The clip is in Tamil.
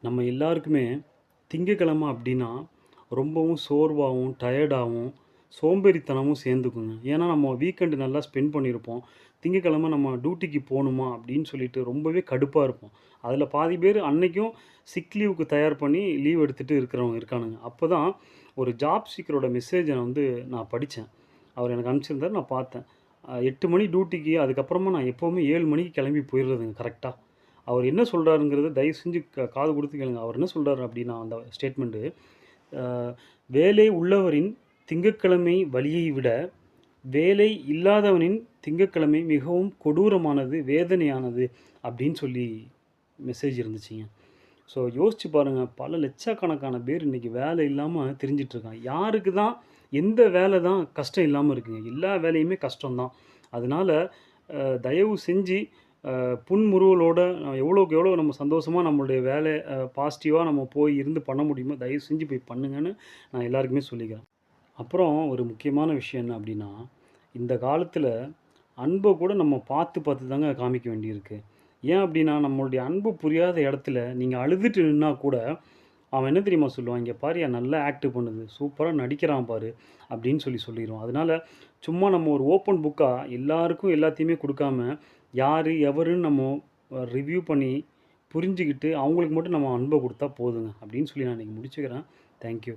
நம்ம எல்லாருக்குமே திங்கக்கிழமை அப்படின்னா ரொம்பவும் சோர்வாகவும் டயர்டாகவும் சோம்பேறித்தனமும் சேர்ந்துக்குங்க. ஏன்னா நம்ம வீக்கெண்டு நல்லா ஸ்பெண்ட் பண்ணியிருப்போம். திங்கக்கிழமை நம்ம டியூட்டிக்கு போகணுமா அப்படின்னு சொல்லிட்டு ரொம்பவே கடுப்பாக இருப்போம். அதில் பாதி பேர் அன்னைக்கும் சிக் லீவுக்கு தயார் பண்ணி லீவ் எடுத்துகிட்டு இருக்கிறவங்க இருக்கானுங்க. அப்போ தான் ஒரு ஜாப் சீக்கரோட மெசேஜை நான் படித்தேன். அவர் எனக்கு அனுப்பிச்சிருந்தார், நான் பார்த்தேன். 8 மணி டியூட்டிக்கு, அதுக்கப்புறமா நான் எப்போவுமே 7 மணிக்கு கிளம்பி போயிடுறதுங்க கரெக்டாக. அவர் என்ன சொல்றாருங்கிறத தயவு செஞ்சு காது குடுத்து கேளுங்க. அவர் என்ன சொல்றாரு அப்டின்னா, அந்த ஸ்டேட்மெண்ட்டு, அ "வேலை உள்ளவரின் திங்கட்கிழமை வலியை விட, வேலை இல்லாதவனின் திங்கட்கிழமை மிகவும் கொடூரமானது, வேதனையானது" அப்டின்னு சொல்லி மெசேஜ் இருந்துச்சுங்க. ஸோ யோசிச்சு பாருங்க, பல லட்சக்கணக்கான பேர் இன்னைக்கு வேலை இல்லாம திரிஞ்சுட்டு இருக்காங்க. யாருக்கு தான் எந்த வேலை தான் கஷ்டம் இல்லாம இருக்குங்க? எல்லா வேலையுமே கஷ்டம் தான். அதனால தயவு செஞ்சு புன்முறுவலோட எவ்வளோக்கு எவ்வளோ நம்ம சந்தோஷமா நம்மளுடைய வேலை பாசிட்டிவா நம்ம போய் இருந்து பண்ண முடியுமோ, தயவு செஞ்சு போய் பண்ணுங்கன்னு நான் எல்லாருக்குமே சொல்லிக்கிறேன். அப்புறம் ஒரு முக்கியமான விஷயம் என்ன அப்டின்னா, இந்த காலத்தில அன்ப கூட நம்ம பார்த்து பார்த்து தாங்க காமிக்க வேண்டியிருக்கு. ஏன் அப்டின்னா, நம்மளுடைய அன்பு புரியாத இடத்துல நீங்க அழுதுட்டு நின்னா கூட, அவன் என்ன தெரியுமா சொல்லுவான்? "இங்க பாருய்யா நல்லா ஆக்ட் பண்ணுது. சூப்பரா நடிக்கிறான் பாரு" அப்டின்னு சொல்லிருவான். அதனால சும்மா நம்ம ஒரு ஓப்பன் புக்கா எல்லாருக்கும் எல்லாத்தையுமே குடுக்காம, யாரு, எவருன்னு நம்ம ரிவ்யூ பண்ணி, புரிஞ்சுகிட்டு, அவங்களுக்கு மட்டும் நம்ம அன்ப குடுத்தா போதுங்க. அப்டின்னு சொல்லி நான் இன்னைக்கு முடிச்சுக்கிறேன். Thank you.